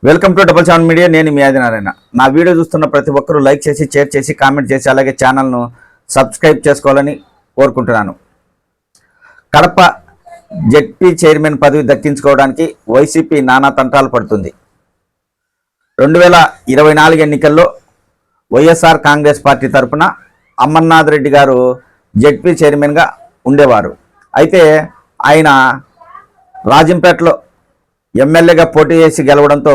Welcome to double seven media. నేను మీ ఆదినారాయణ. నా video చూస్తున్న ప్రతి ఒక్కరూ లైక్ చేసి, షేర్ చేసి, కామెంట్ చేసి, అలాగే ఛానల్ను సబ్స్క్రైబ్ చేసుకోవాలని కోరుకుంటున్నాను. కడప జెడ్పీ చైర్మన్ పదవి దక్కించుకోవడానికి వైసీపీ నానా తంటాలు పడుతుంది. 2024 ఎన్నికల్లో వైఎస్ఆర్ కాంగ్రెస్ పార్టీ తరఫున అమర్నాథ్ రెడ్డి గారు జెడ్పీ చైర్మన్గా ఉండేవారు. అయితే ఆయన రాజంపేటలో ఎమ్మెల్యేగా పోటీ చేసి గెలవడంతో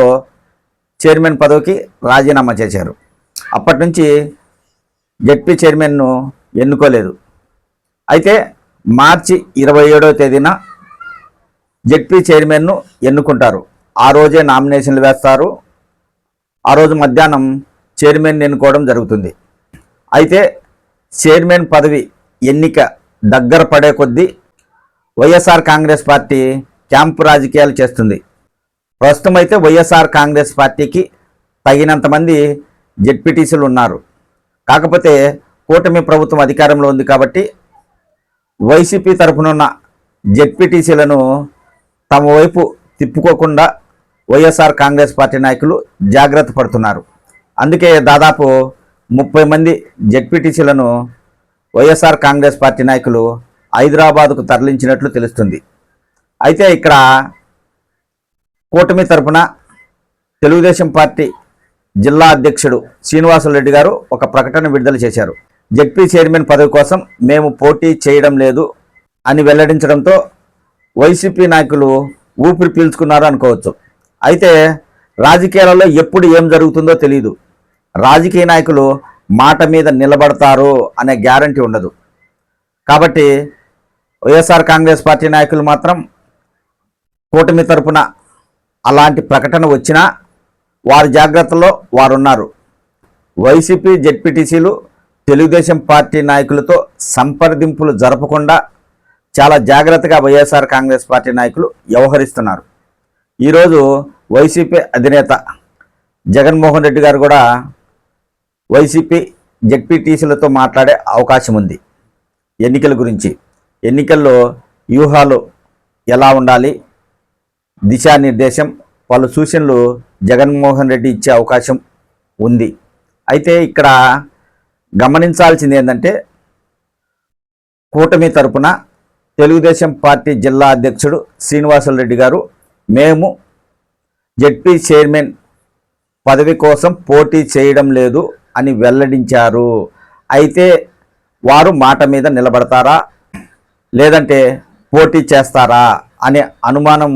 చైర్మన్ పదవికి రాజీనామా చేశారు. అప్పటి నుంచి జెడ్పీ చైర్మన్ను ఎన్నుకోలేదు. అయితే మార్చి 27వ తేదీన జెడ్పీ చైర్మన్ను ఎన్నుకుంటారు. ఆ రోజే నామినేషన్లు వేస్తారు. ఆ రోజు మధ్యాహ్నం చైర్మన్ ఎన్నుకోవడం జరుగుతుంది. అయితే చైర్మన్ పదవి ఎన్నిక దగ్గర పడే కొద్దీ వైఎస్ఆర్ కాంగ్రెస్ పార్టీ క్యాంపు రాజకీయాలు చేస్తుంది. ప్రస్తుతం అయితే వైఎస్ఆర్ కాంగ్రెస్ పార్టీకి తగినంత మంది జెడ్పీటీసీలు ఉన్నారు. కాకపోతే కూటమి ప్రభుత్వం అధికారంలో ఉంది కాబట్టి వైసీపీ తరఫునున్న జెడ్పీటీసీలను తమ వైపు తిప్పుకోకుండా వైఎస్ఆర్ కాంగ్రెస్ పార్టీ నాయకులు జాగ్రత్త పడుతున్నారు. అందుకే దాదాపు 30 మంది జెడ్పీటీసీలను వైఎస్ఆర్ కాంగ్రెస్ పార్టీ నాయకులు హైదరాబాద్కు తరలించినట్లు తెలుస్తుంది. అయితే ఇక్కడ కూటమి తరఫున తెలుగుదేశం పార్టీ జిల్లా అధ్యక్షుడు శ్రీనివాసులు గారు ఒక ప్రకటన విడుదల చేశారు. జెడ్పీ చైర్మన్ పదవి కోసం మేము పోటీ చేయడం లేదు అని వెల్లడించడంతో వైసీపీ నాయకులు ఊపిరి పీల్చుకున్నారు అనుకోవచ్చు. అయితే రాజకీయాలలో ఎప్పుడు ఏం జరుగుతుందో తెలియదు. రాజకీయ నాయకులు మాట మీద నిలబడతారు అనే గ్యారంటీ ఉండదు. కాబట్టి వైఎస్ఆర్ కాంగ్రెస్ పార్టీ నాయకులు మాత్రం కూటమి తరపున అలాంటి ప్రకటన వచ్చినా వారి జాగ్రత్తలో వారు ఉన్నారు. వైసీపీ జెడ్పీటీసీలు తెలుగుదేశం పార్టీ నాయకులతో సంప్రదింపులు జరపకుండా చాలా జాగ్రత్తగా వైఎస్ఆర్ కాంగ్రెస్ పార్టీ నాయకులు వ్యవహరిస్తున్నారు. ఈరోజు వైసీపీ అధినేత జగన్మోహన్ రెడ్డి గారు కూడా వైసీపీ జెడ్పీటీసీలతో మాట్లాడే అవకాశం ఉంది. ఎన్నికల గురించి, ఎన్నికల్లో వ్యూహాలు ఎలా ఉండాలి, దిశానిర్దేశం, పలు సూచనలు జగన్మోహన్ రెడ్డి ఇచ్చే అవకాశం ఉంది. అయితే ఇక్కడ గమనించాల్సింది ఏంటంటే కూటమి తరపున తెలుగుదేశం పార్టీ జిల్లా అధ్యక్షుడు శ్రీనివాసులు రెడ్డి గారు మేము జెడ్పీ చైర్మన్ పదవి కోసం పోటీ చేయడం లేదు అని వెల్లడించారు. అయితే వారు మాట మీద నిలబడతారా లేదంటే పోటీ చేస్తారా అనే అనుమానం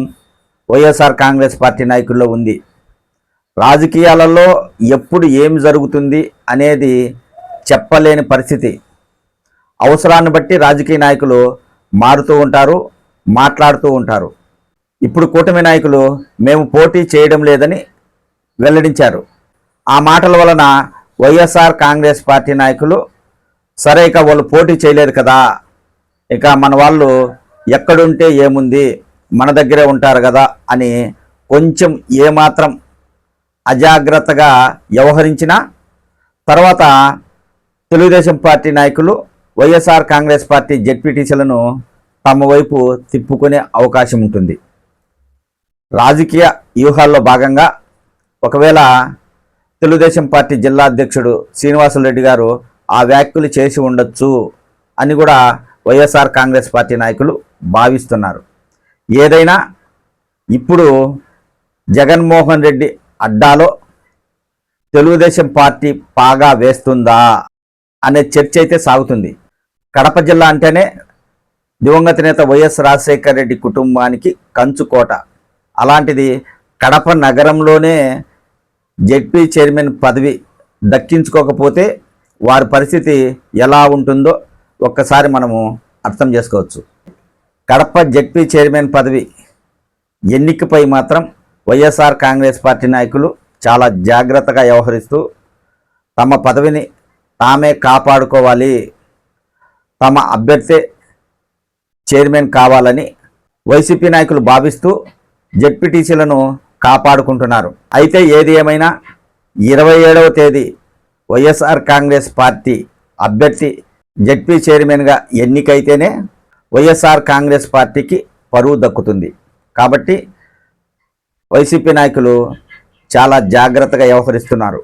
వైఎస్ఆర్ కాంగ్రెస్ పార్టీ నాయకుల్లో ఉంది. రాజకీయాలలో ఎప్పుడు ఏం జరుగుతుంది అనేది చెప్పలేని పరిస్థితి. అవసరాన్ని బట్టి రాజకీయ నాయకులు మారుతూ ఉంటారు, మాట్లాడుతూ ఉంటారు. ఇప్పుడు కూటమి నాయకులు మేము పోటీ చేయడం లేదని వెల్లడించారు. ఆ మాటల వలన వైఎస్ఆర్ కాంగ్రెస్ పార్టీ నాయకులు సరే ఇక వాళ్ళు పోటీ చేయలేదు కదా, ఇక మన వాళ్ళు ఎక్కడుంటే ఏముంది, మన దగ్గరే ఉంటారు కదా అని కొంచెం ఏమాత్రం అజాగ్రత్తగా వ్యవహరించిన తర్వాత తెలుగుదేశం పార్టీ నాయకులు వైఎస్ఆర్ కాంగ్రెస్ పార్టీ జెడ్పీటీసీలను తమ వైపు తిప్పుకునే అవకాశం ఉంటుంది. రాజకీయ వ్యూహాల్లో భాగంగా ఒకవేళ తెలుగుదేశం పార్టీ జిల్లా అధ్యక్షుడు శ్రీనివాసులు రెడ్డి గారు ఆ వ్యాఖ్యలు చేసి ఉండొచ్చు అని కూడా వైఎస్ఆర్ కాంగ్రెస్ పార్టీ నాయకులు భావిస్తున్నారు. ఏదైనా ఇప్పుడు జగన్మోహన్ రెడ్డి అడ్డాలో తెలుగుదేశం పార్టీ పాగా వేస్తుందా అనే చర్చ అయితే సాగుతుంది. కడప జిల్లా అంటేనే దివంగత నేత వైఎస్ రాజశేఖర రెడ్డి కుటుంబానికి కంచుకోట. అలాంటిది కడప నగరంలోనే జెడ్పీ చైర్మన్ పదవి దక్కించుకోకపోతే వారి పరిస్థితి ఎలా ఉంటుందో ఒక్కసారి మనము అర్థం చేసుకోవచ్చు. కడప జెడ్పీ చైర్మన్ పదవి ఎన్నికపై మాత్రం వైఎస్ఆర్ కాంగ్రెస్ పార్టీ నాయకులు చాలా జాగ్రత్తగా వ్యవహరిస్తూ తమ పదవిని తామే కాపాడుకోవాలి, తమ అభ్యర్థి చైర్మన్ కావాలని వైసీపీ నాయకులు భావిస్తూ జెడ్పీటీసీలను కాపాడుకుంటున్నారు. అయితే ఏది ఏమైనా 27వ తేదీ వైఎస్ఆర్ కాంగ్రెస్ పార్టీ అభ్యర్థి జెడ్పీ చైర్మన్గా ఎన్నికైతేనే వైఎస్ఆర్ కాంగ్రెస్ పార్టీకి పరువు దక్కుతుంది. కాబట్టి వైసీపీ నాయకులు చాలా జాగ్రత్తగా వ్యవహరిస్తున్నారు.